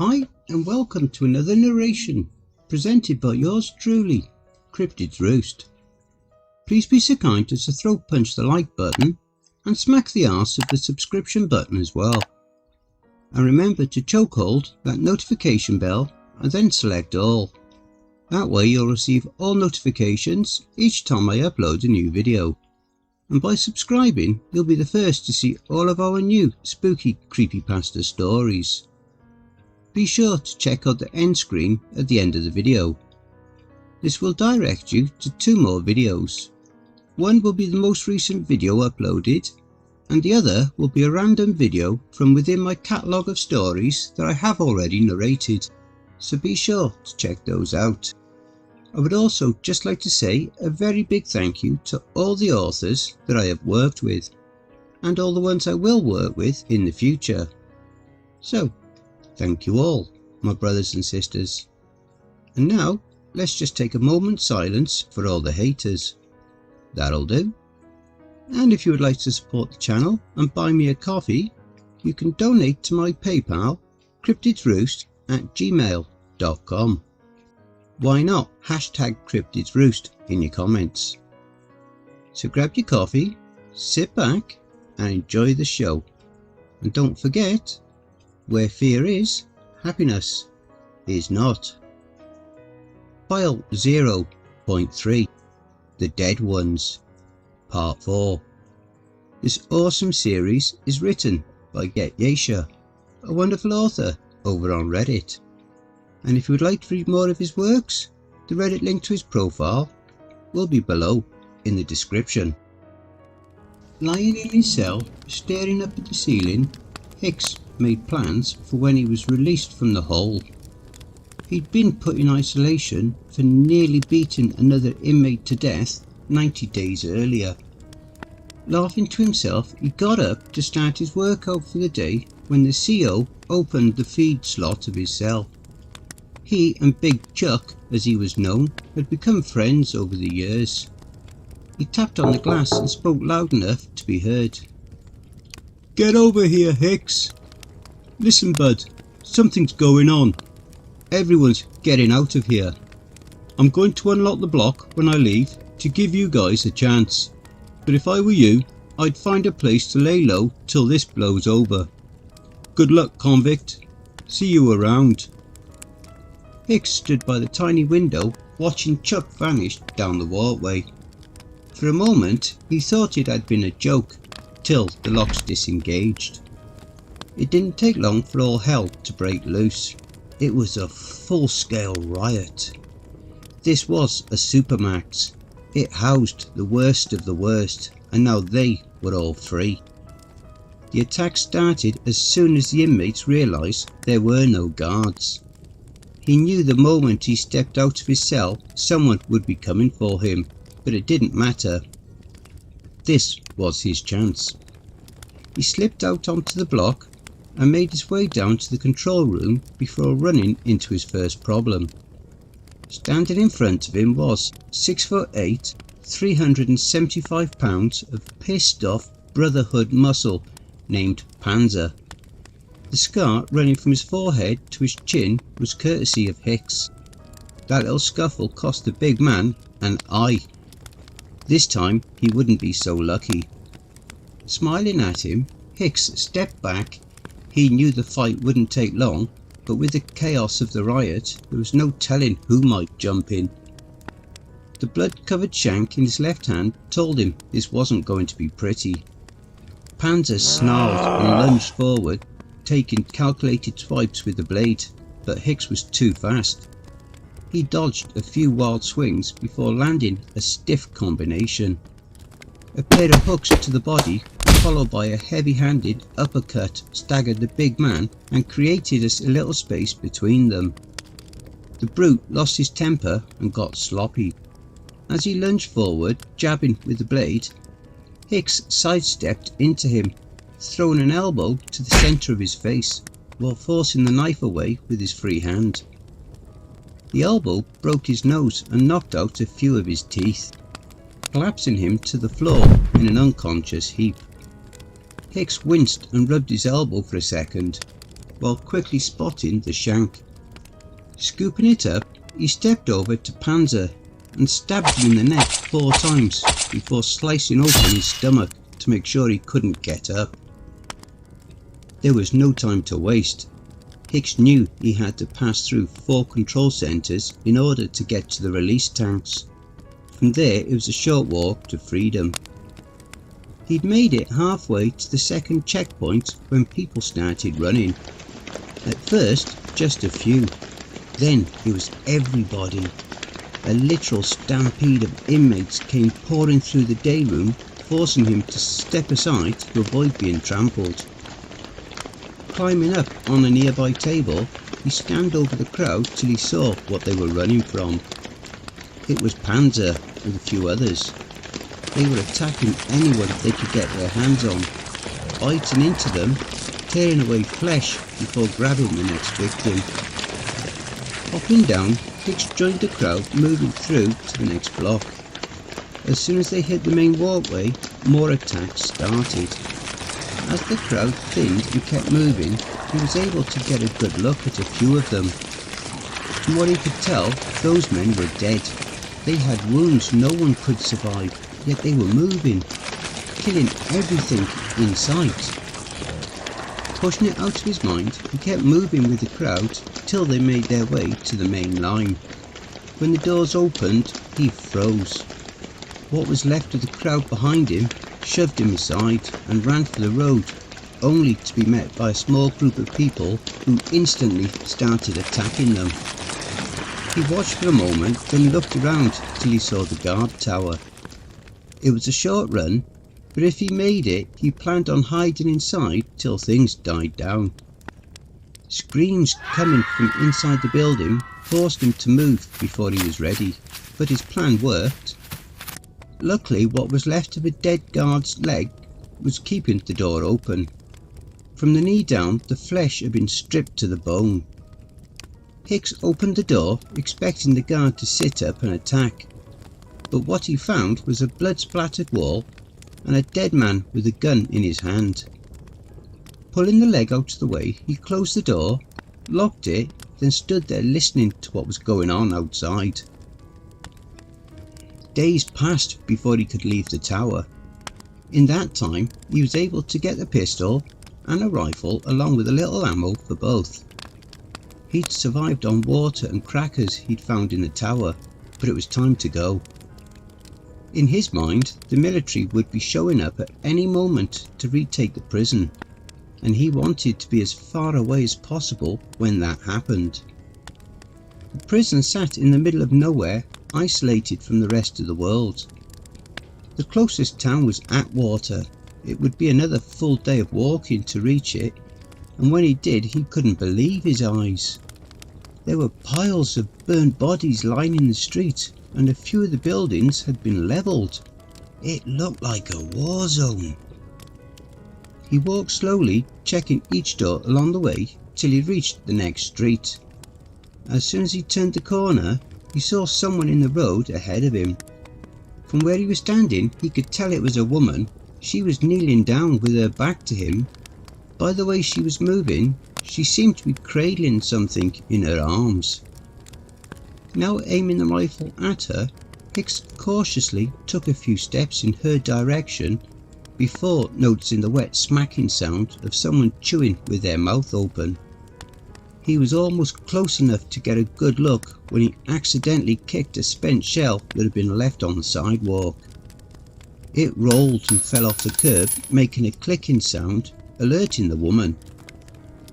Hi and welcome to another narration presented by yours truly, Cryptids Roost. Please be so kind as to throat punch the like button and smack the arse of the subscription button as well. And remember to chokehold that notification bell and then select all. That way you'll receive all notifications each time I upload a new video. And by subscribing you'll be the first to see all of our new spooky creepypasta stories. Be sure to check out the end screen at the end of the video. This will direct you to two more videos. One will be the most recent video uploaded, and the other will be a random video from within my catalogue of stories that I have already narrated, so be sure to check those out. I would also just like to say a very big thank you to all the authors that I have worked with, and all the ones I will work with in the future. So, thank you all, my brothers and sisters. And now, let's just take a moment's silence for all the haters. That'll do. And if you would like to support the channel and buy me a coffee, you can donate to my PayPal, cryptidsroost@gmail.com. Why not hashtag cryptidsroost in your comments? So grab your coffee, sit back and enjoy the show. And don't forget, where fear is, happiness is not. File 0.3 The Dead Ones, Part 4. This awesome series is written by Getyaisha, a wonderful author over on Reddit. And if you would like to read more of his works, the Reddit link to his profile will be below in the description. Lying in his cell, staring up at the ceiling, Hicks made plans for when he was released from the hole. He'd been put in isolation for nearly beating another inmate to death 90 days earlier. Laughing to himself, he got up to start his workout for the day when the CO opened the feed slot of his cell. He and Big Chuck, as he was known, had become friends over the years. He tapped on the glass and spoke loud enough to be heard. "Get over here, Hicks. Listen, bud, something's going on. Everyone's getting out of here. I'm going to unlock the block when I leave to give you guys a chance. But if I were you, I'd find a place to lay low till this blows over. Good luck, convict. See you around." Hicks stood by the tiny window watching Chuck vanish down the walkway. For a moment he thought it had been a joke, till the locks disengaged. It didn't take long for all hell to break loose. It was a full-scale riot. This was a supermax. It housed the worst of the worst, and now they were all free. The attack started as soon as the inmates realised there were no guards. He knew the moment he stepped out of his cell someone would be coming for him, but it didn't matter. This was his chance. He slipped out onto the block and made his way down to the control room before running into his first problem. Standing in front of him was 6'8", 375 pounds of pissed off Brotherhood muscle named Panzer. The scar running from his forehead to his chin was courtesy of Hicks. That little scuffle cost the big man an eye. This time he wouldn't be so lucky. Smiling at him, Hicks stepped back. He knew the fight wouldn't take long, but with the chaos of the riot there was no telling who might jump in. The blood-covered shank in his left hand told him this wasn't going to be pretty. Panzer snarled and lunged forward, taking calculated swipes with the blade, but Hicks was too fast. He dodged a few wild swings before landing a stiff combination. A pair of hooks to the body, followed by a heavy-handed uppercut, staggered the big man and created a little space between them. The brute lost his temper and got sloppy. As he lunged forward, jabbing with the blade, Hicks sidestepped into him, throwing an elbow to the centre of his face, while forcing the knife away with his free hand. The elbow broke his nose and knocked out a few of his teeth, collapsing him to the floor in an unconscious heap. Hicks winced and rubbed his elbow for a second. while quickly spotting the shank. Scooping it up, he stepped over to Panzer and stabbed him in the neck 4 times before slicing open his stomach to make sure he couldn't get up. There was no time to waste. Hicks knew he had to pass through 4 control centres in order to get to the release tanks. From there it was a short walk to freedom. He'd made it halfway to the second checkpoint when people started running. At first, just a few. Then it was everybody. A literal stampede of inmates came pouring through the day room, forcing him to step aside to avoid being trampled. Climbing up on a nearby table, he scanned over the crowd till he saw what they were running from. It was Panzer with a few others. They were attacking anyone they could get their hands on, biting into them, tearing away flesh before grabbing the next victim. Hopping down, Hicks joined the crowd moving through to the next block. As soon as they hit the main walkway, more attacks started. As the crowd thinned and kept moving, he was able to get a good look at a few of them. From what he could tell, those men were dead. They had wounds no one could survive, yet they were moving, killing everything in sight. Pushing it out of his mind, he kept moving with the crowd till they made their way to the main line. When the doors opened, he froze. What was left of the crowd behind him shoved him aside and ran for the road, only to be met by a small group of people who instantly started attacking them. He watched for a moment, then looked around till he saw the guard tower. It was a short run, but if he made it, he planned on hiding inside till things died down. Screams coming from inside the building forced him to move before he was ready, but his plan worked. Luckily, what was left of a dead guard's leg was keeping the door open. From the knee down, the flesh had been stripped to the bone. Hicks opened the door, expecting the guard to sit up and attack, but what he found was a blood-splattered wall and a dead man with a gun in his hand. Pulling the leg out of the way, he closed the door, locked it, then stood there listening to what was going on outside. Days passed before he could leave the tower. In that time, he was able to get a pistol and a rifle along with a little ammo for both. He'd survived on water and crackers he'd found in the tower, but it was time to go. In his mind, the military would be showing up at any moment to retake the prison, and he wanted to be as far away as possible when that happened. The prison sat in the middle of nowhere, isolated from the rest of the world. The closest town was Atwater. It would be another full day of walking to reach it, and when he did, he couldn't believe his eyes. There were piles of burned bodies lining the street, and a few of the buildings had been levelled. It looked like a war zone. He walked slowly, checking each door along the way till he reached the next street. As soon as he turned the corner, he saw someone in the road ahead of him. From where he was standing, he could tell it was a woman. She was kneeling down with her back to him. By the way she was moving, she seemed to be cradling something in her arms. Now aiming the rifle at her, Hicks cautiously took a few steps in her direction before noticing the wet smacking sound of someone chewing with their mouth open. He was almost close enough to get a good look when he accidentally kicked a spent shell that had been left on the sidewalk. It rolled and fell off the curb, making a clicking sound, alerting the woman.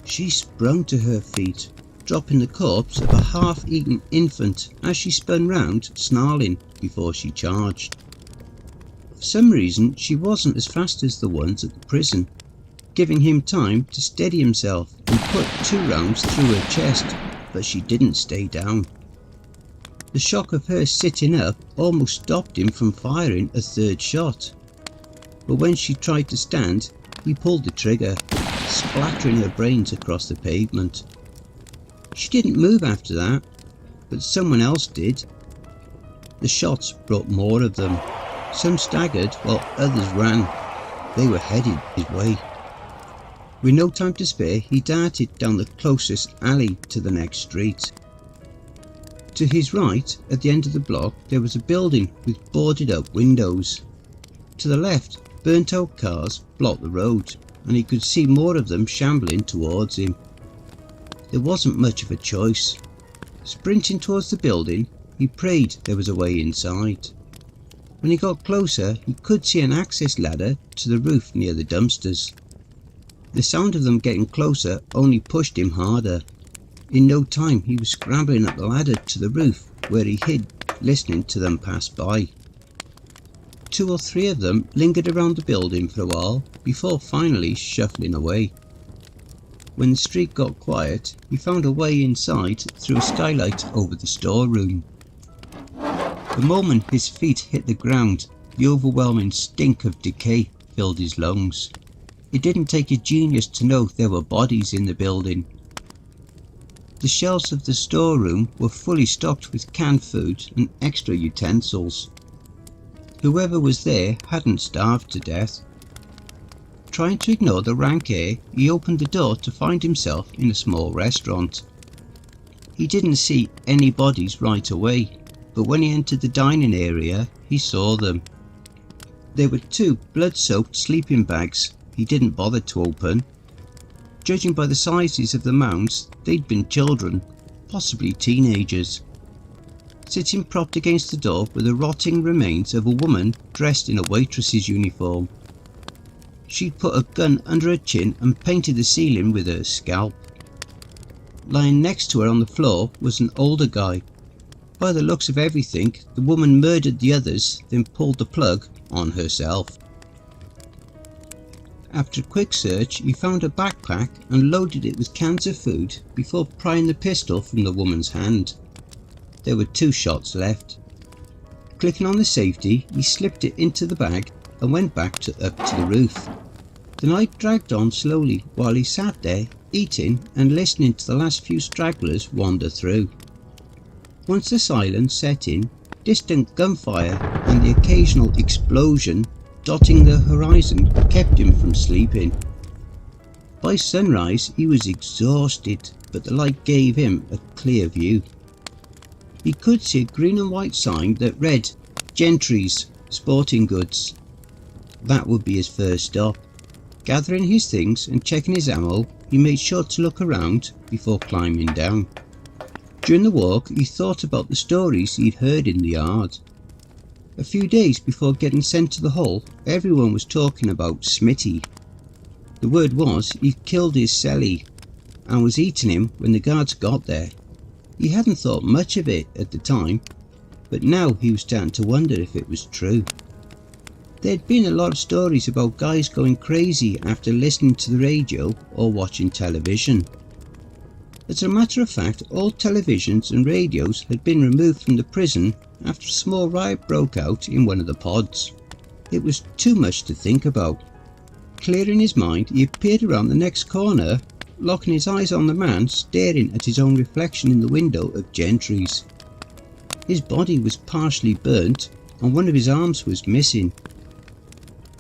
She sprung to her feet, dropping the corpse of a half-eaten infant as she spun round, snarling, before she charged. For some reason, she wasn't as fast as the ones at the prison, giving him time to steady himself and put 2 rounds through her chest, but she didn't stay down. The shock of her sitting up almost stopped him from firing a 3rd shot, but when she tried to stand, he pulled the trigger, splattering her brains across the pavement. She didn't move after that, but someone else did. The shots brought more of them. Some staggered while others ran. They were headed his way. With no time to spare, he darted down the closest alley to the next street. To his right, at the end of the block, there was a building with boarded up windows. To the left, burnt out cars blocked the road, and he could see more of them shambling towards him. There wasn't much of a choice. Sprinting towards the building, he prayed there was a way inside. When he got closer, he could see an access ladder to the roof near the dumpsters. The sound of them getting closer only pushed him harder. In no time he was scrambling up the ladder to the roof, where he hid, listening to them pass by. 2 or 3 of them lingered around the building for a while before finally shuffling away. When the street got quiet, he found a way inside through a skylight over the storeroom. The moment his feet hit the ground, the overwhelming stink of decay filled his lungs. It didn't take a genius to know there were bodies in the building. The shelves of the storeroom were fully stocked with canned food and extra utensils. Whoever was there hadn't starved to death. Trying to ignore the rank air, he opened the door to find himself in a small restaurant. He didn't see any bodies right away, but when he entered the dining area, he saw them. There were 2 blood-soaked sleeping bags he didn't bother to open. Judging by the sizes of the mounds, they'd been children, possibly teenagers. Sitting propped against the door were the rotting remains of a woman dressed in a waitress's uniform. She'd put a gun under her chin and painted the ceiling with her scalp. Lying next to her on the floor was an older guy. By the looks of everything, the woman murdered the others, then pulled the plug on herself. After a quick search, he found a backpack and loaded it with cans of food before prying the pistol from the woman's hand. There were 2 shots left. Clicking on the safety, he slipped it into the bag and went back up to the roof. The night dragged on slowly while he sat there, eating and listening to the last few stragglers wander through. Once the silence set in, distant gunfire and the occasional explosion dotting the horizon kept him from sleeping. By sunrise he was exhausted, but the light gave him a clear view. He could see a green and white sign that read Gentry's Sporting Goods. That would be his first stop. Gathering his things and checking his ammo, he made sure to look around before climbing down. During the walk, he thought about the stories he'd heard in the yard. A few days before getting sent to the hole, everyone was talking about Smitty. The word was he'd killed his cellie and was eating him when the guards got there. He hadn't thought much of it at the time, but now he was starting to wonder if it was true. There'd been a lot of stories about guys going crazy after listening to the radio or watching television. As a matter of fact, all televisions and radios had been removed from the prison after a small riot broke out in one of the pods. It was too much to think about. Clearing his mind, he appeared around the next corner, locking his eyes on the man staring at his own reflection in the window of Gentry's. His body was partially burnt and one of his arms was missing.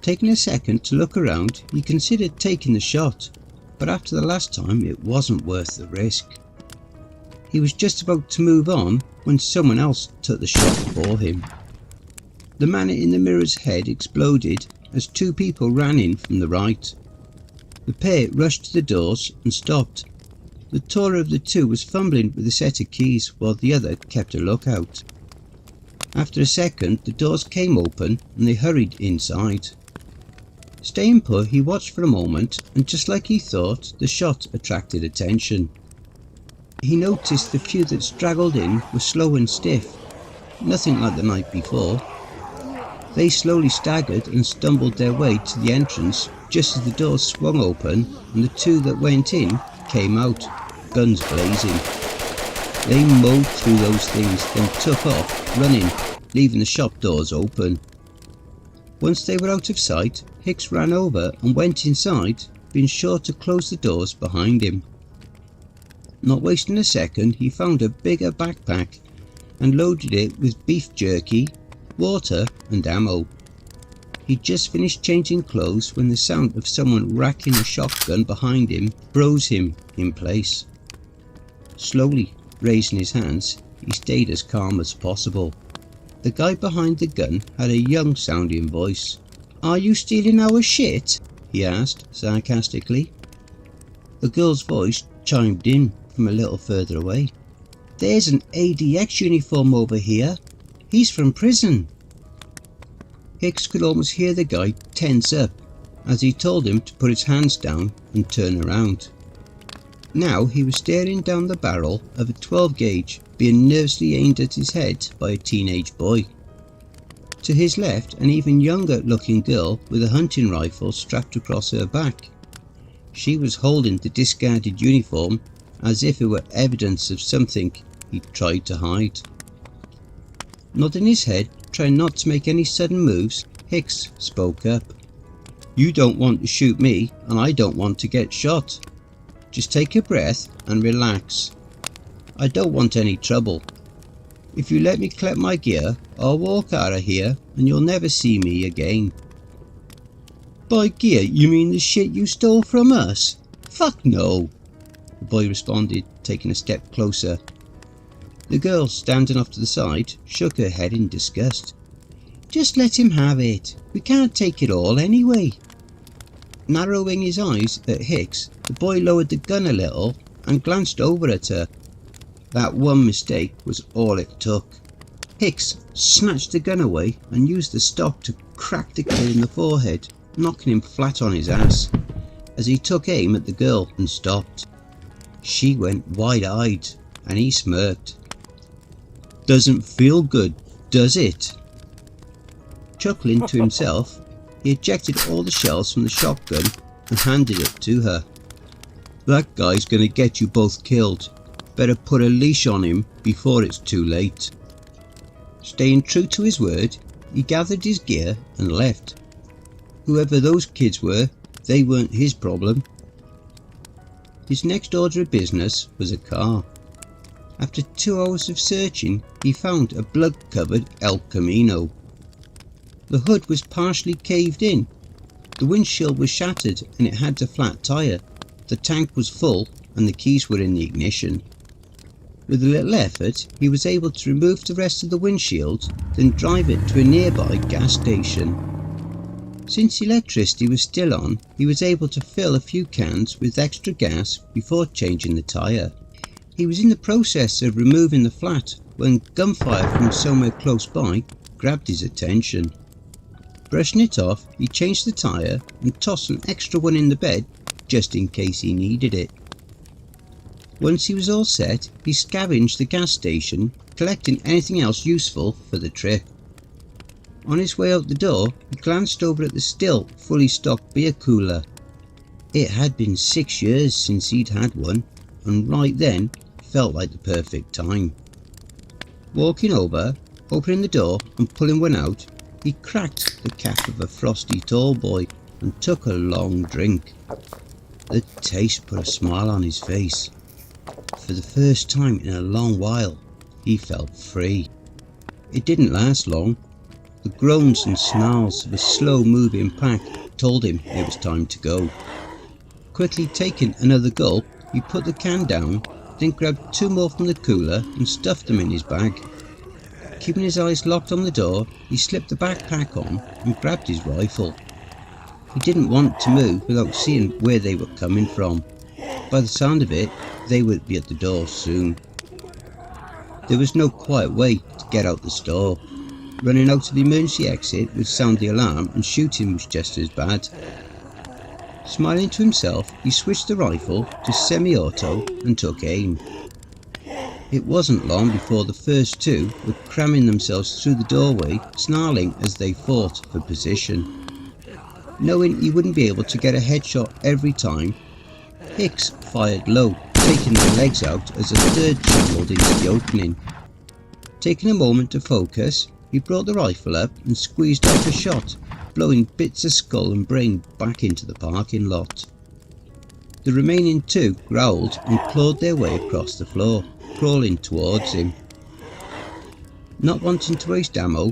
Taking a second to look around, he considered taking the shot, but after the last time it wasn't worth the risk. He was just about to move on when someone else took the shot for him. The man in the mirror's head exploded as 2 people ran in from the right. The pair rushed to the doors and stopped. The taller of the 2 was fumbling with a set of keys while the other kept a lookout. After a second, the doors came open and they hurried inside. Staying put, he watched for a moment, and just like he thought, the shot attracted attention. He noticed the few that straggled in were slow and stiff, nothing like the night before. They slowly staggered and stumbled their way to the entrance just as the doors swung open and the 2 that went in came out, guns blazing. They mowed through those things, then took off, running, leaving the shop doors open. Once they were out of sight, Hicks ran over and went inside, being sure to close the doors behind him. Not wasting a second, he found a bigger backpack and loaded it with beef jerky, water and ammo. He'd just finished changing clothes when the sound of someone racking a shotgun behind him froze him in place. Slowly raising his hands, he stayed as calm as possible. The guy behind the gun had a young sounding voice. "Are you stealing our shit?" he asked sarcastically. The girl's voice chimed in from a little further away. "There's an ADX uniform over here. He's from prison." Hicks could almost hear the guy tense up as he told him to put his hands down and turn around. Now he was staring down the barrel of a 12 gauge being nervously aimed at his head by a teenage boy. To his left, an even younger looking girl with a hunting rifle strapped across her back. She was holding the discarded uniform as if it were evidence of something he'd tried to hide. Nodding his head, trying not to make any sudden moves, Hicks spoke up. "You don't want to shoot me, and I don't want to get shot. Just take a breath and relax. I don't want any trouble. If you let me collect my gear, I'll walk out of here and you'll never see me again." "By gear, you mean the shit you stole from us? Fuck no," the boy responded, taking a step closer. The girl, standing off to the side, shook her head in disgust. "Just let him have it. We can't take it all anyway." Narrowing his eyes at Hicks, the boy lowered the gun a little and glanced over at her. That one mistake was all it took. Hicks snatched the gun away and used the stock to crack the kid in the forehead, knocking him flat on his ass. As he took aim at the girl and stopped, she went wide-eyed and he smirked. "Doesn't feel good, does it?" Chuckling to himself, he ejected all the shells from the shotgun and handed it to her. "That guy's gonna get you both killed. Better put a leash on him before it's too late." Staying true to his word, he gathered his gear and left. Whoever those kids were, they weren't his problem. His next order of business was a car. After 2 hours of searching, he found a blood-covered El Camino. The hood was partially caved in, the windshield was shattered and it had a flat tyre, the tank was full and the keys were in the ignition. With a little effort, he was able to remove the rest of the windshield, then drive it to a nearby gas station. Since electricity was still on, he was able to fill a few cans with extra gas before changing the tyre. He was in the process of removing the flat when gunfire from somewhere close by grabbed his attention. Brushing it off, he changed the tyre and tossed an extra one in the bed just in case he needed it. Once he was all set, he scavenged the gas station, collecting anything else useful for the trip. On his way out the door, he glanced over at the still fully stocked beer cooler. It had been 6 years since he'd had one, and right then felt like the perfect time. Walking over, opening the door and pulling one out, he cracked the cap of a frosty tall boy and took a long drink. The taste put a smile on his face. For the first time in a long while, he felt free. It didn't last long. The groans and snarls of a slow-moving pack told him it was time to go. Quickly taking another gulp, he put the can down, then grabbed 2 more from the cooler and stuffed them in his bag. Keeping his eyes locked on the door, he slipped the backpack on and grabbed his rifle. He didn't want to move without seeing where they were coming from. By the sound of it, they would be at the door soon. There was no quiet way to get out the store. Running out of the emergency exit would sound the alarm and shooting was just as bad. Smiling to himself, he switched the rifle to semi-auto and took aim. It wasn't long before the first 2 were cramming themselves through the doorway, snarling as they fought for position. Knowing he wouldn't be able to get a headshot every time, Hicks fired low, taking their legs out as a third shambled into the opening. Taking a moment to focus, he brought the rifle up and squeezed off a shot, blowing bits of skull and brain back into the parking lot. The remaining 2 growled and clawed their way across the floor, crawling towards him. Not wanting to waste ammo,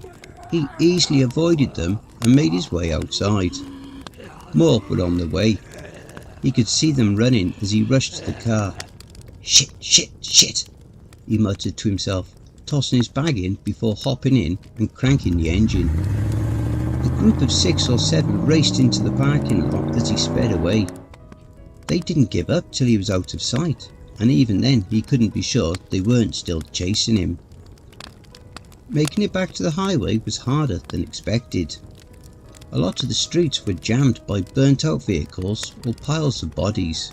he easily avoided them and made his way outside. More were on the way. He could see them running as he rushed to the car. "Shit, shit, shit," he muttered to himself, tossing his bag in before hopping in and cranking the engine. A group of 6 or 7 raced into the parking lot as he sped away. They didn't give up till he was out of sight, and even then he couldn't be sure they weren't still chasing him. Making it back to the highway was harder than expected. A lot of the streets were jammed by burnt out vehicles or piles of bodies.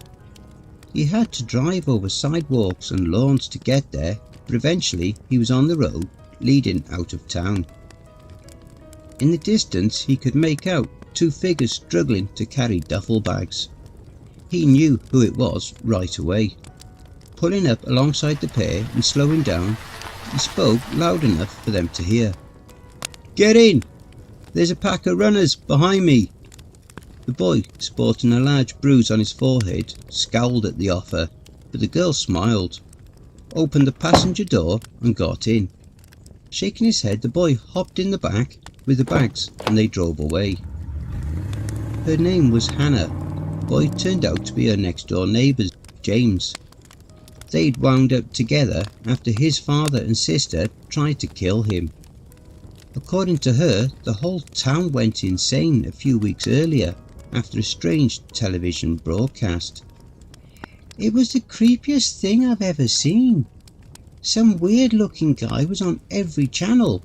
He had to drive over sidewalks and lawns to get there, but eventually he was on the road leading out of town. In the distance he could make out 2 figures struggling to carry duffel bags. He knew who it was right away. Pulling up alongside the pair and slowing down, he spoke loud enough for them to hear. "Get in! There's a pack of runners behind me." The boy, sporting a large bruise on his forehead, scowled at the offer, but the girl smiled, opened the passenger door and got in. Shaking his head, the boy hopped in the back with the bags and they drove away. Her name was Hannah. The boy turned out to be her next door neighbour, James. They'd wound up together after his father and sister tried to kill him. According to her, the whole town went insane a few weeks earlier after a strange television broadcast. "It was the creepiest thing I've ever seen. Some weird looking guy was on every channel.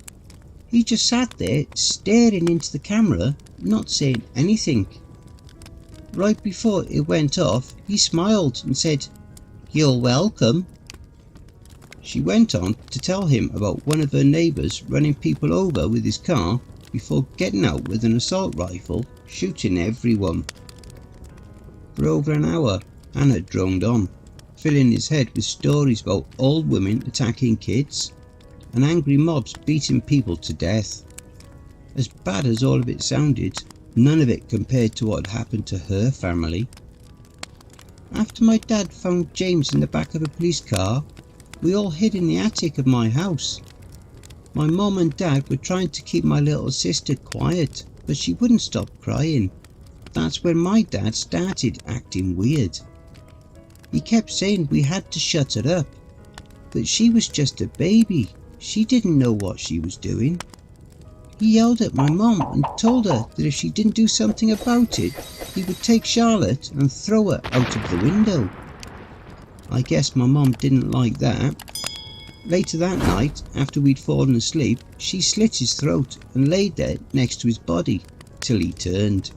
He just sat there staring into the camera, not saying anything. Right before it went off, he smiled and said, 'You're welcome.'" She went on to tell him about one of her neighbours running people over with his car before getting out with an assault rifle, shooting everyone. For over an hour, Hannah droned on, filling his head with stories about old women attacking kids and angry mobs beating people to death. As bad as all of it sounded, none of it compared to what had happened to her family. After my dad found James in the back of a police car, we all hid in the attic of my house. My mom and dad were trying to keep my little sister quiet, but she wouldn't stop crying. That's when my dad started acting weird. He kept saying we had to shut her up, but she was just a baby. She didn't know what she was doing. He yelled at my mom and told her that if she didn't do something about it, he would take Charlotte and throw her out of the window. I guess my mom didn't like that. Later that night, after we'd fallen asleep, she slit his throat and laid there next to his body till he turned.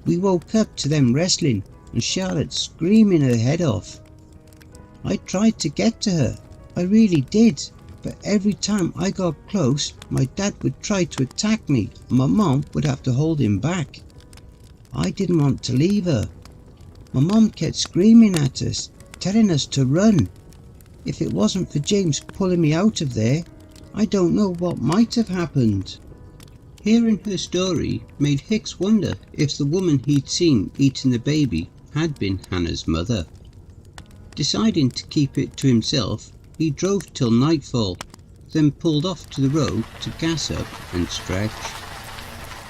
We woke up to them wrestling and Charlotte screaming her head off. I tried to get to her, I really did, but every time I got close, my dad would try to attack me and my mom would have to hold him back. I didn't want to leave her. My mom kept screaming at us, telling us to run. If it wasn't for James pulling me out of there, I don't know what might have happened. Hearing her story made Hicks wonder if the woman he'd seen eating the baby had been Hannah's mother. Deciding to keep it to himself, he drove till nightfall, then pulled off to the road to gas up and stretch.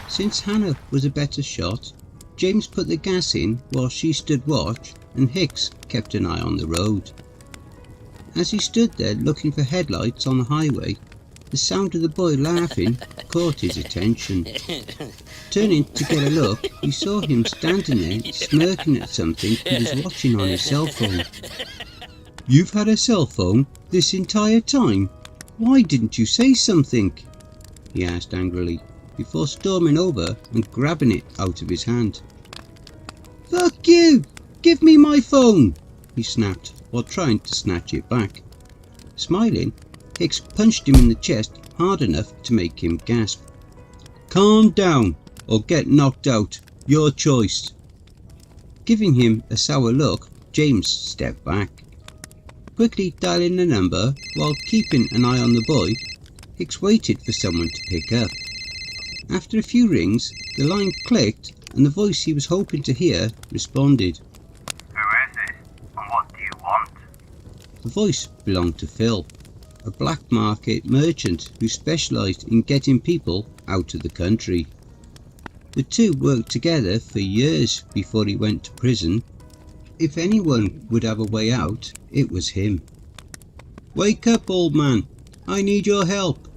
Since Hannah was a better shot, James put the gas in while she stood watch and Hicks kept an eye on the road. As he stood there looking for headlights on the highway, the sound of the boy laughing caught his attention. Turning to get a look, he saw him standing there smirking at something he was watching on his cell phone. "You've had a cell phone this entire time? Why didn't you say something?" he asked angrily, before storming over and grabbing it out of his hand. "Fuck you! Give me my phone!" he snapped while trying to snatch it back. Smiling, Hicks punched him in the chest hard enough to make him gasp. "Calm down or get knocked out, your choice." Giving him a sour look, James stepped back. Quickly dialing the number while keeping an eye on the boy, Hicks waited for someone to pick up. After a few rings, the line clicked and the voice he was hoping to hear responded. "Who is it, and what do you want?" The voice belonged to Phil, a black market merchant who specialised in getting people out of the country. The two worked together for years before he went to prison. If anyone would have a way out, it was him. "Wake up, old man. I need your help."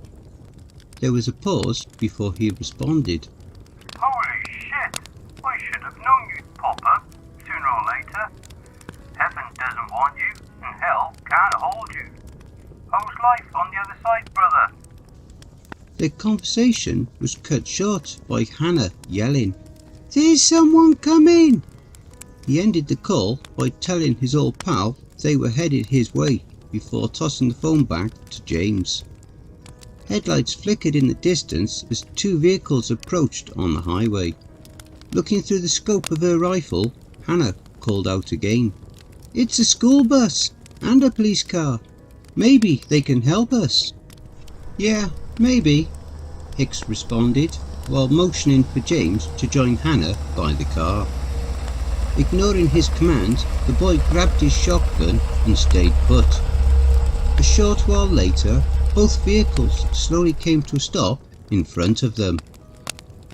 There was a pause before he responded. Holy shit! I should have known you'd pop up, sooner or later. Heaven doesn't want you, and hell can't hold you. How's life on the other side, brother? Their conversation was cut short by Hannah yelling, "There's someone coming!" He ended the call by telling his old pal they were headed his way before tossing the phone back to James. Headlights flickered in the distance as two vehicles approached on the highway. Looking through the scope of her rifle, Hannah called out again, "It's a school bus and a police car. Maybe they can help us." "Yeah, maybe," Hicks responded while motioning for James to join Hannah by the car. Ignoring his command, the boy grabbed his shotgun and stayed put. A short while later, both vehicles slowly came to a stop in front of them.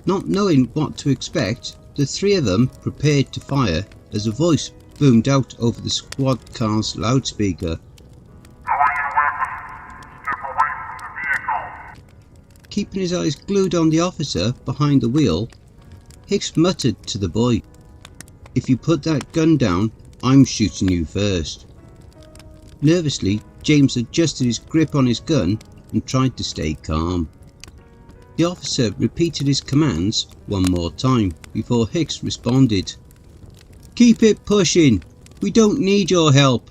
Not knowing what to expect, the three of them prepared to fire as a voice boomed out over the squad car's loudspeaker. "Lower your weapons. Step away from the vehicle." Keeping his eyes glued on the officer behind the wheel, Hicks muttered to the boy, "If you put that gun down, I'm shooting you first." Nervously, James adjusted his grip on his gun and tried to stay calm. The officer repeated his commands one more time before Hicks responded, "Keep it pushing. We don't need your help."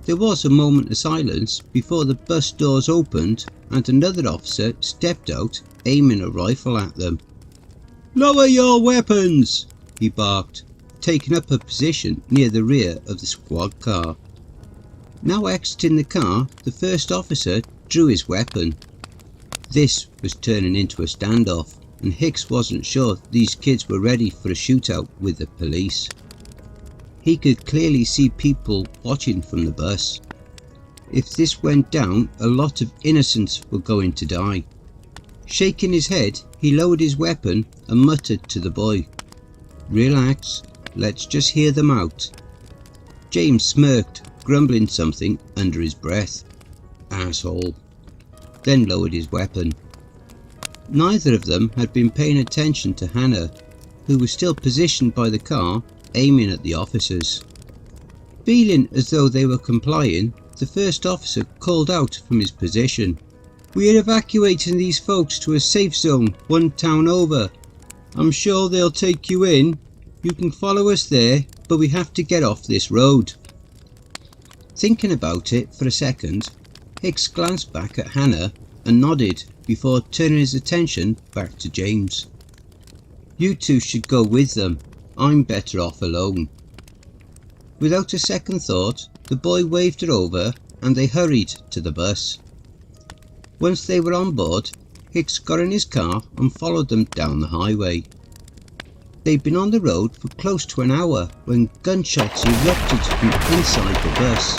There was a moment of silence before the bus doors opened and another officer stepped out, aiming a rifle at them. "Lower your weapons!" he barked, taking up a position near the rear of the squad car. Now exiting the car, the first officer drew his weapon. This was turning into a standoff, and Hicks wasn't sure these kids were ready for a shootout with the police. He could clearly see people watching from the bus. If this went down, a lot of innocents were going to die. Shaking his head, he lowered his weapon and muttered to the boy, "Relax, let's just hear them out." James smirked, grumbling something under his breath. "Asshole," then lowered his weapon. Neither of them had been paying attention to Hannah, who was still positioned by the car, aiming at the officers. Feeling as though they were complying, the first officer called out from his position, "We are evacuating these folks to a safe zone 1 town over. I'm sure they'll take you in. You can follow us there, but we have to get off this road." Thinking about it for a second, Hicks glanced back at Hannah and nodded before turning his attention back to James. "You two should go with them. I'm better off alone." Without a second thought, the boy waved her over and they hurried to the bus. Once they were on board, Hicks got in his car and followed them down the highway. They'd been on the road for close to an hour when gunshots erupted from inside the bus.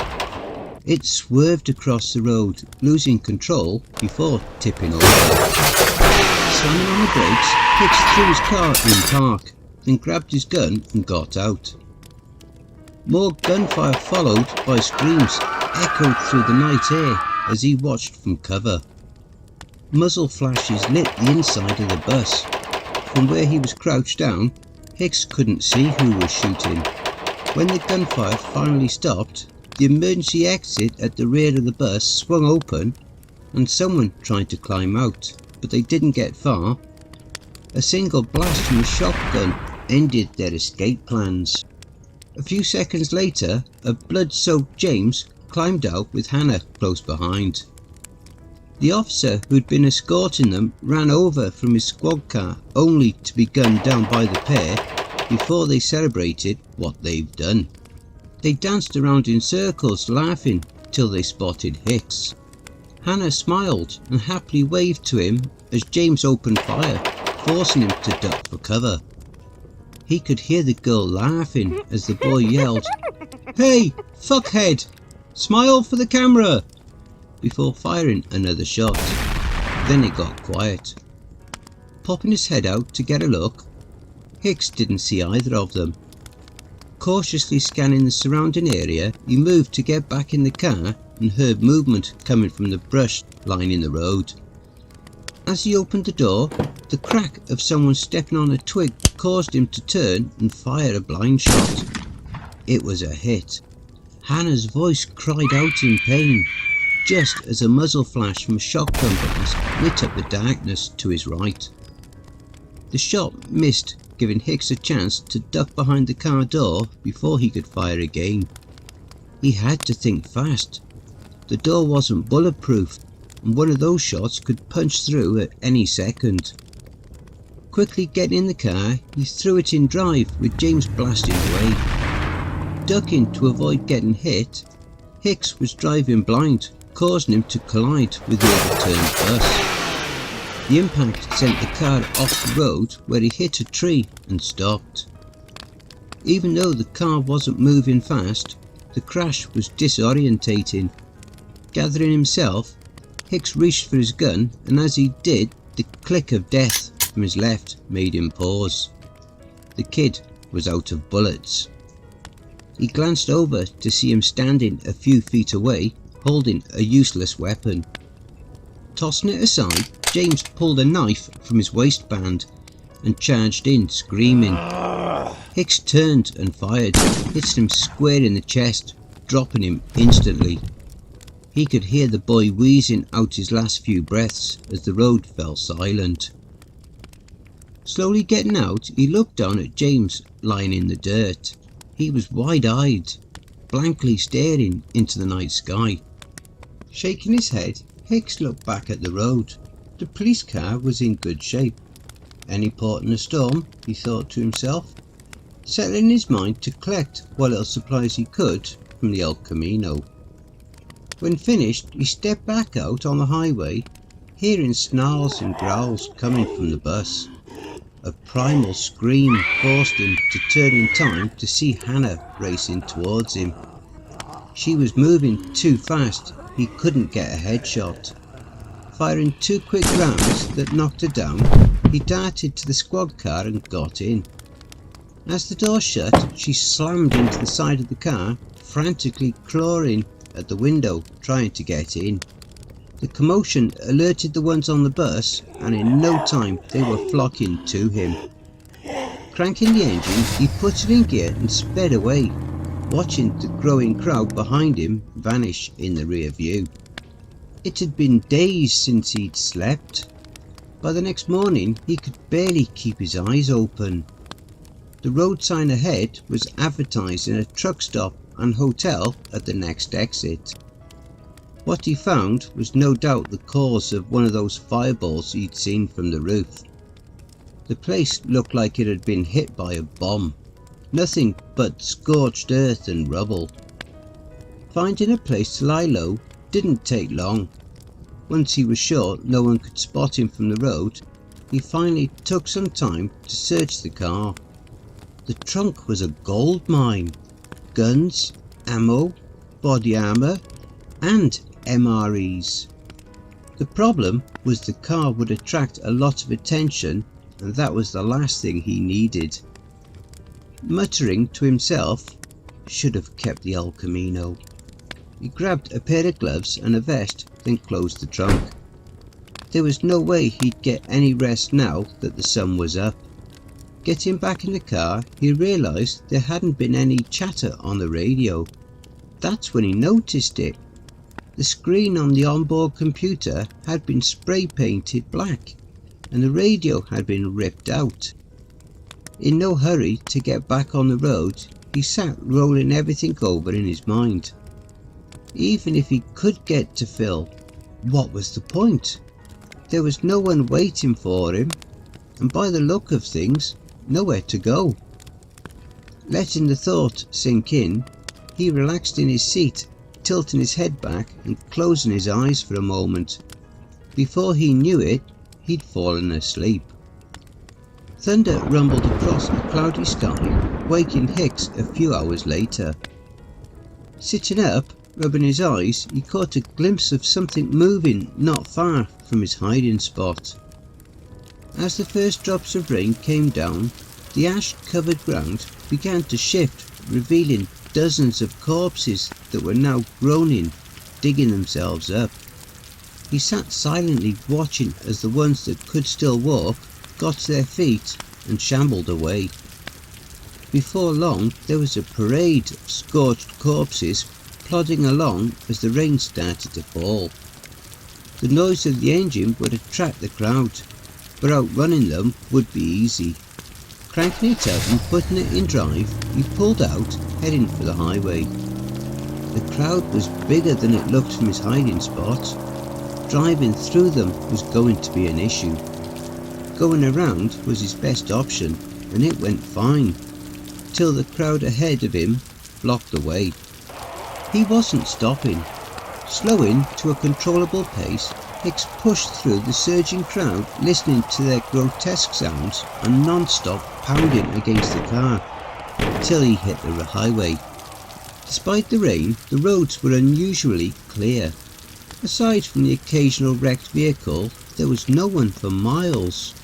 It swerved across the road, losing control before tipping over. Slamming on the brakes, Hicks threw his car in park, then grabbed his gun and got out. More gunfire followed by screams echoed through the night air as he watched from cover. Muzzle flashes lit the inside of the bus. From where he was crouched down, Hicks couldn't see who was shooting. When the gunfire finally stopped, the emergency exit at the rear of the bus swung open and someone tried to climb out, but they didn't get far. A single blast from a shotgun ended their escape plans. A few seconds later, a blood-soaked James climbed out with Hannah close behind. The officer who'd been escorting them ran over from his squad car only to be gunned down by the pair before they celebrated what they've done. They danced around in circles laughing till they spotted Hicks. Hannah smiled and happily waved to him as James opened fire, forcing him to duck for cover. He could hear the girl laughing as the boy yelled, "Hey, fuckhead! Smile for the camera!" before firing another shot. Then it got quiet. Popping his head out to get a look, Hicks didn't see either of them. Cautiously scanning the surrounding area, he moved to get back in the car and heard movement coming from the brush lining the road. As he opened the door, the crack of someone stepping on a twig caused him to turn and fire a blind shot. It was a hit. Hannah's voice cried out in pain, just as a muzzle flash from a shotgun blast lit up the darkness to his right. The shot missed, giving Hicks a chance to duck behind the car door before he could fire again. He had to think fast. The door wasn't bulletproof, and one of those shots could punch through at any second. Quickly getting in the car, he threw it in drive with James blasting away. Ducking to avoid getting hit, Hicks was driving blind, causing him to collide with the overturned bus. The impact sent the car off the road where he hit a tree and stopped. Even though the car wasn't moving fast, the crash was disorientating. Gathering himself, Hicks reached for his gun, and as he did, the click of death from his left made him pause. The kid was out of bullets. He glanced over to see him standing a few feet away, holding a useless weapon. Tossing it aside, James pulled a knife from his waistband and charged in, screaming. Hicks turned and fired, hitting him square in the chest, dropping him instantly. He could hear the boy wheezing out his last few breaths as the road fell silent. Slowly getting out, he looked down at James lying in the dirt. He was wide-eyed, blankly staring into the night sky. Shaking his head, Hicks looked back at the road. The police car was in good shape. Any port in a storm, he thought to himself, settling his mind to collect what little supplies he could from the El Camino. When finished, he stepped back out on the highway, hearing snarls and growls coming from the bus. A primal scream forced him to turn in time to see Hannah racing towards him. She was moving too fast, he couldn't get a headshot. Firing 2 quick rounds that knocked her down, he darted to the squad car and got in. As the door shut, she slammed into the side of the car, frantically clawing at the window trying to get in. The commotion alerted the ones on the bus, and in no time they were flocking to him. Cranking the engine, he put it in gear and sped away, watching the growing crowd behind him vanish in the rear view. It had been days since he'd slept. By the next morning he could barely keep his eyes open. The road sign ahead was advertising a truck stop and hotel at the next exit. What he found was no doubt the cause of one of those fireballs he'd seen from the roof. The place looked like it had been hit by a bomb. Nothing but scorched earth and rubble. Finding a place to lie low didn't take long. Once he was sure no one could spot him from the road, he finally took some time to search the car. The trunk was a gold mine. Guns, ammo, body armour and MREs. The problem was the car would attract a lot of attention, and that was the last thing he needed. Muttering to himself, should have kept the El Camino. He grabbed a pair of gloves and a vest, then closed the trunk. There was no way he'd get any rest now that the sun was up. Getting back in the car, he realised there hadn't been any chatter on the radio. That's when he noticed it. The screen on the onboard computer had been spray painted black, and the radio had been ripped out. In no hurry to get back on the road, he sat rolling everything over in his mind. Even if he could get to Phil, what was the point? There was no one waiting for him, and by the look of things, nowhere to go. Letting the thought sink in, he relaxed in his seat, tilting his head back and closing his eyes for a moment. Before he knew it, he'd fallen asleep. Thunder rumbled across a cloudy sky, waking Hicks a few hours later. Sitting up, rubbing his eyes, he caught a glimpse of something moving not far from his hiding spot. As the first drops of rain came down, the ash-covered ground began to shift, revealing dozens of corpses that were now groaning, digging themselves up. He sat silently watching as the ones that could still walk got to their feet and shambled away. Before long there was a parade of scorched corpses plodding along as the rain started to fall. The noise of the engine would attract the crowd, but outrunning them would be easy. Cranking it up and putting it in drive, he pulled out, heading for the highway. The crowd was bigger than it looked from his hiding spot. Driving through them was going to be an issue. Going around was his best option, and it went fine, till the crowd ahead of him blocked the way. He wasn't stopping. Slowing to a controllable pace, Hicks pushed through the surging crowd, listening to their grotesque sounds and non-stop pounding against the car, till he hit the highway. Despite the rain, the roads were unusually clear. Aside from the occasional wrecked vehicle, there was no one for miles.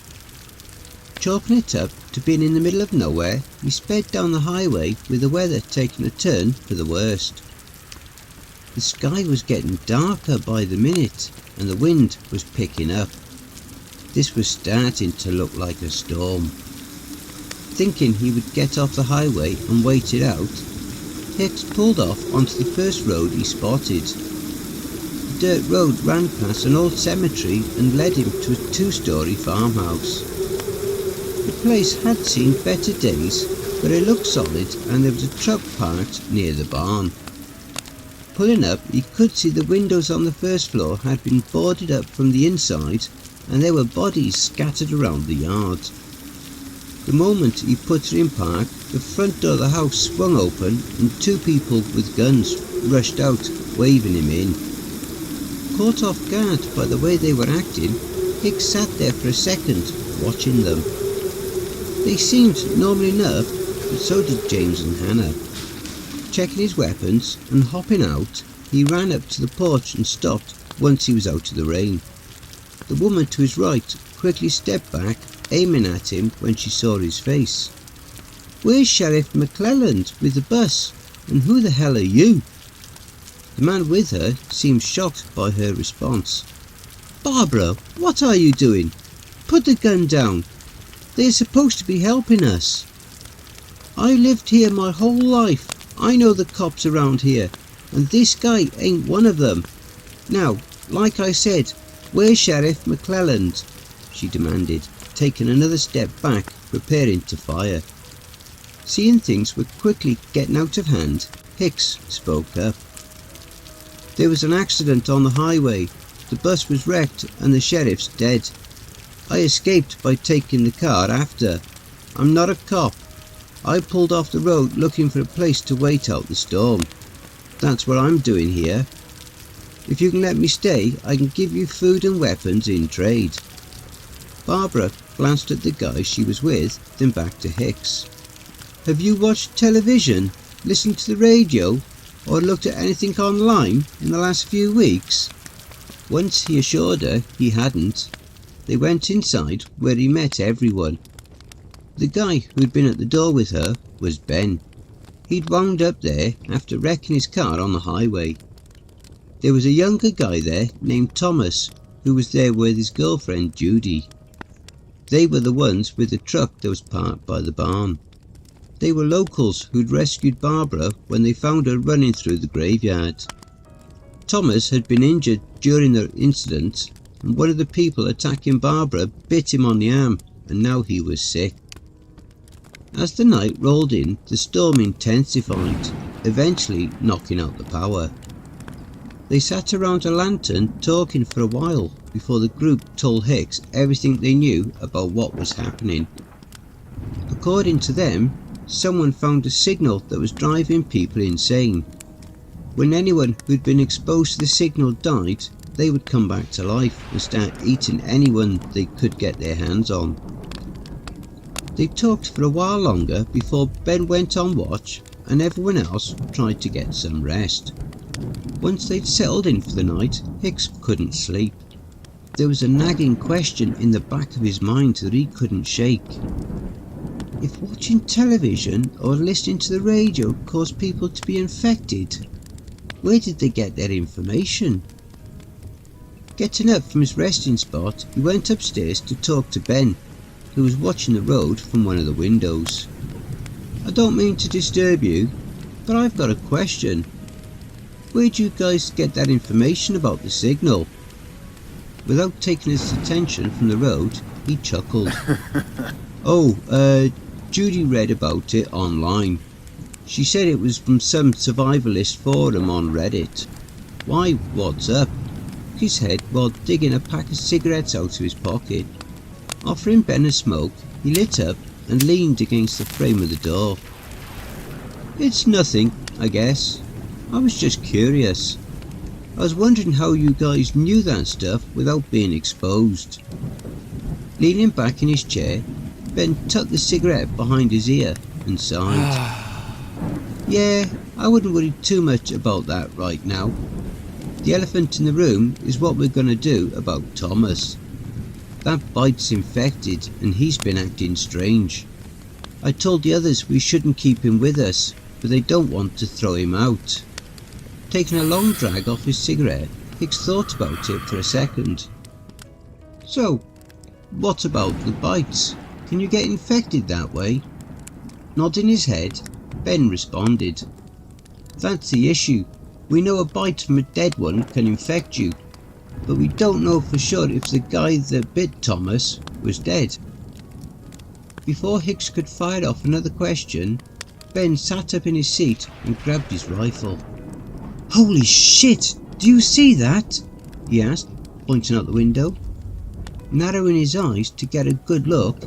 Chalking it up to being in the middle of nowhere, he sped down the highway with the weather taking a turn for the worst. The sky was getting darker by the minute, and the wind was picking up. This was starting to look like a storm. Thinking he would get off the highway and wait it out, Hicks pulled off onto the first road he spotted. The dirt road ran past an old cemetery and led him to a two-storey farmhouse. The place had seen better days, but it looked solid, and there was a truck parked near the barn. Pulling up, he could see the windows on the first floor had been boarded up from the inside, and there were bodies scattered around the yard. The moment he put her in park, the front door of the house swung open and two people with guns rushed out, waving him in. Caught off guard by the way they were acting, Hicks sat there for a second, watching them. They seemed normal enough, but so did James and Hannah. Checking his weapons and hopping out, he ran up to the porch and stopped once he was out of the rain. The woman to his right quickly stepped back, aiming at him when she saw his face. "Where's Sheriff McClelland with the bus, and who the hell are you?" The man with her seemed shocked by her response. "Barbara, what are you doing? Put the gun down. They're supposed to be helping us. I lived here my whole life. I know the cops around here, and this guy ain't one of them. Now, like I said, where's Sheriff McClelland?" she demanded, taking another step back, preparing to fire. Seeing things were quickly getting out of hand, Hicks spoke up. "There was an accident on the highway. The bus was wrecked and the sheriff's dead. I escaped by taking the car after. I'm not a cop. I pulled off the road looking for a place to wait out the storm. That's what I'm doing here. If you can let me stay, I can give you food and weapons in trade." Barbara glanced at the guy she was with, then back to Hicks. "Have you watched television, listened to the radio, or looked at anything online in the last few weeks?" Once he assured her he hadn't. They went inside, where he met everyone. The guy who'd been at the door with her was Ben. He'd wound up there after wrecking his car on the highway. There was a younger guy there named Thomas, who was there with his girlfriend Judy. They were the ones with the truck that was parked by the barn. They were locals who'd rescued Barbara when they found her running through the graveyard. Thomas had been injured during the incident, and one of the people attacking Barbara bit him on the arm, and now he was sick. As the night rolled in, the storm intensified, eventually knocking out the power. They sat around a lantern talking for a while before the group told Hicks everything they knew about what was happening. According to them, someone found a signal that was driving people insane. When anyone who'd been exposed to the signal died, they would come back to life and start eating anyone they could get their hands on. They talked for a while longer before Ben went on watch and everyone else tried to get some rest. Once they'd settled in for the night, Hicks couldn't sleep. there was a nagging question in the back of his mind that he couldn't shake. If watching television or listening to the radio caused people to be infected, where did they get their information? Getting up from his resting spot, he went upstairs to talk to Ben, who was watching the road from one of the windows. I don't mean to disturb you, but I've got a question. Where'd you guys get that information about the signal? Without taking his attention from the road, he chuckled. Judy read about it online. She said it was from some survivalist forum on Reddit. Why, what's up? His head while digging a pack of cigarettes out of his pocket. Offering Ben a smoke, he lit up and leaned against the frame of the door. It's nothing, I guess. I was just curious. I was wondering how you guys knew that stuff without being exposed. Leaning back in his chair, Ben tucked the cigarette behind his ear and sighed. Yeah, I wouldn't worry too much about that right now. The elephant in the room is what we're going to do about Thomas. That bite's infected and he's been acting strange. I told the others we shouldn't keep him with us, but they don't want to throw him out. Taking a long drag off his cigarette, Hicks thought about it for a second. So, what about the bites? Can you get infected that way? Nodding his head, Ben responded. That's the issue. We know a bite from a dead one can infect you, but we don't know for sure if the guy that bit Thomas was dead. Before Hicks could fire off another question, Ben sat up in his seat and grabbed his rifle. Holy shit! Do you see that? He asked, pointing out the window. Narrowing his eyes to get a good look,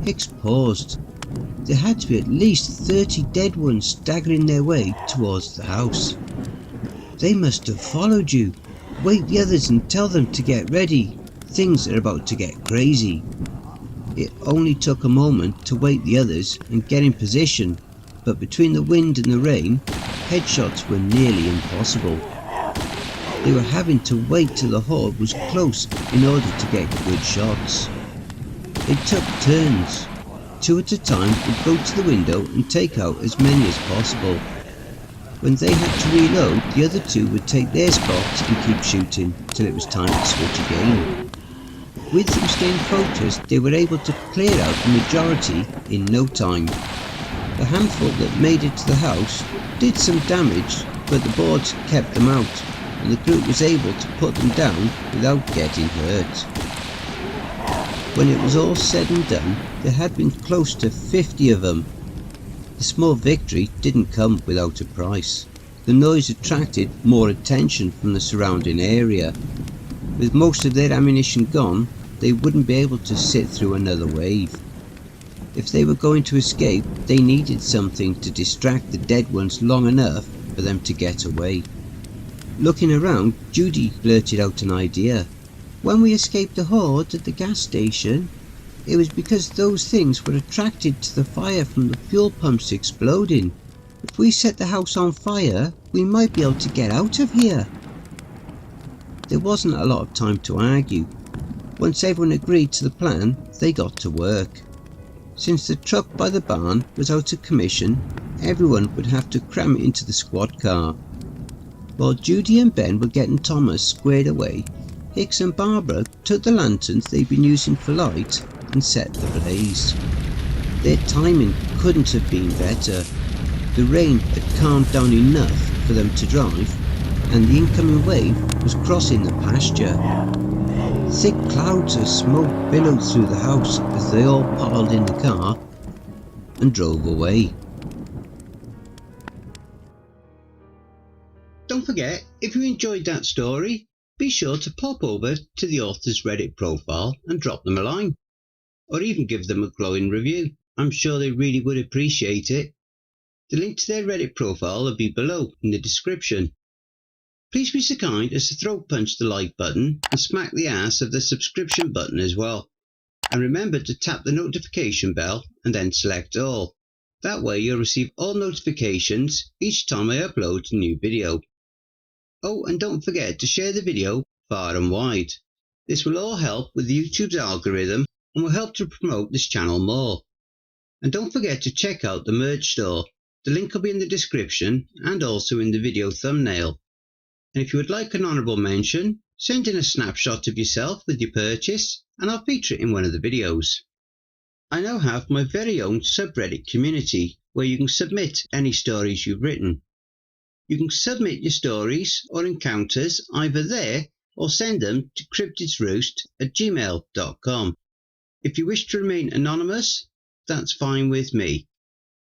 Hicks paused. There had to be at least 30 dead ones staggering their way towards the house. They must have followed you. Wake the others and tell them to get ready. Things are about to get crazy. It only took a moment to wake the others and get in position, but between the wind and the rain, headshots were nearly impossible. They were having to wait till the horde was close in order to get good shots. They took turns. 2 at a time would go to the window and take out as many as possible. When they had to reload, the other 2 would take their spots and keep shooting till it was time to switch again. With them staying focused, they were able to clear out the majority in no time. The handful that made it to the house did some damage, but the boards kept them out, and the group was able to put them down without getting hurt. When it was all said and done, there had been close to 50 of them. The small victory didn't come without a price. The noise attracted more attention from the surrounding area. With most of their ammunition gone, they wouldn't be able to sit through another wave. If they were going to escape, they needed something to distract the dead ones long enough for them to get away. Looking around, Judy blurted out an idea. When we escaped the horde at the gas station, it was because those things were attracted to the fire from the fuel pumps exploding. If we set the house on fire, we might be able to get out of here. There wasn't a lot of time to argue. Once everyone agreed to the plan, they got to work. Since the truck by the barn was out of commission, everyone would have to cram it into the squad car. While Judy and Ben were getting Thomas squared away, Hicks and Barbara took the lanterns they'd been using for light and set the blaze. Their timing couldn't have been better. The rain had calmed down enough for them to drive, and the incoming wave was crossing the pasture. Thick clouds of smoke billowed through the house as they all piled in the car and drove away. Don't forget, if you enjoyed that story, be sure to pop over to the author's Reddit profile and drop them a line, or even give them a glowing review. I'm sure they really would appreciate it. The link to their Reddit profile will be below in the description. Please be so kind as to throat punch the like button and smack the ass of the subscription button as well. And remember to tap the notification bell and then select all. That way you'll receive all notifications each time I upload a new video. Oh, and don't forget to share the video far and wide. This will all help with YouTube's algorithm and will help to promote this channel more. And don't forget to check out the merch store. The link will be in the description and also in the video thumbnail. And if you would like an honourable mention, send in a snapshot of yourself with your purchase and I'll feature it in one of the videos. I now have my very own subreddit community where you can submit any stories you've written. You can submit your stories or encounters either there or send them to cryptidsroost@gmail.com. If you wish to remain anonymous, that's fine with me.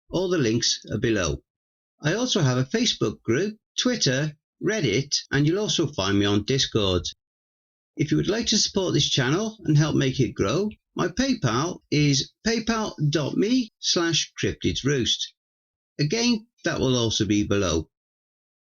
All the links are below. I also have a Facebook group, Twitter, Reddit, and you'll also find me on Discord. If you would like to support this channel and help make it grow, my PayPal is paypal.me/cryptidsroost. Again, that will also be below.